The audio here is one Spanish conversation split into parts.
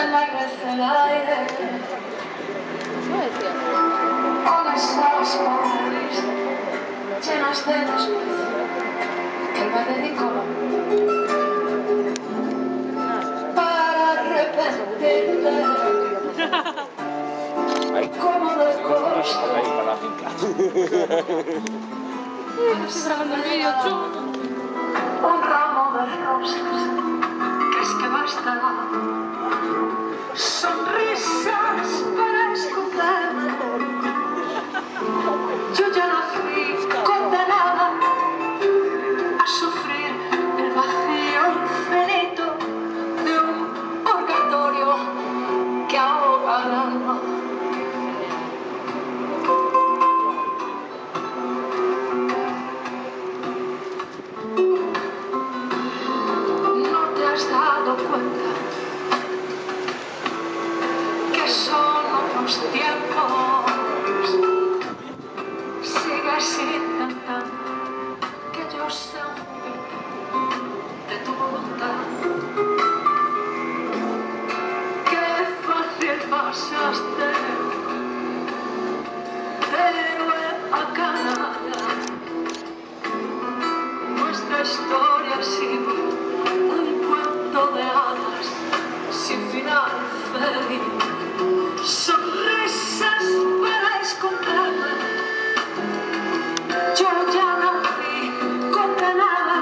enlagrece el aire. Con esas palabras llenas de desprecio que él me dedicó para arrepentirte como de costumbre. Estoy grabando el vídeo, chulo. Un ramo de rosas, ¿crees que bastará? Sonrisas para esconderme. Yo ya nací condenada a sufrir el vacío infinito de un purgatorio que ahoga el alma. ¿No te has dado cuenta que son otros tiempos? Sigues intentando que yo sea un juguete de tu voluntad. Qué fácil pasaste de héroe a canalla. Nuestra historia ha sido un cuento de hadas sin final feliz. Sonrisas para esconderme. Yo ya nací condenada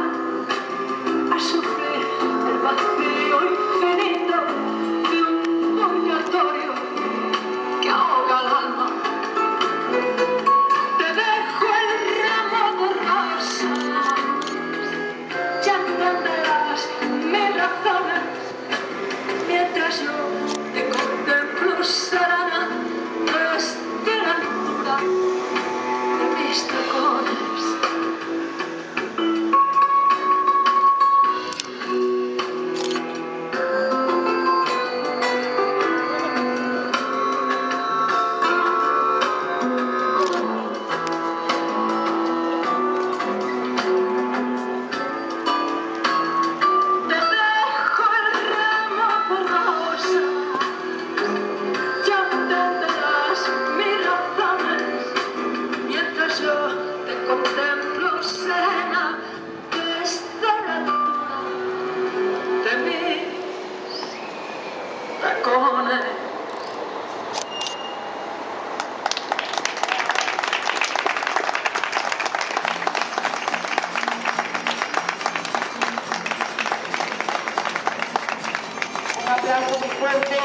a sufrir el vacío infinito de un purgatorio que ahoga el alma. Te dejo el ramo de rosas, ya entenderás mis razones, mientras yo te contemplo serena desde la altura de mis tacones. Contemplo serena desde la altura de mis tacones. Un aplauso muy fuerte.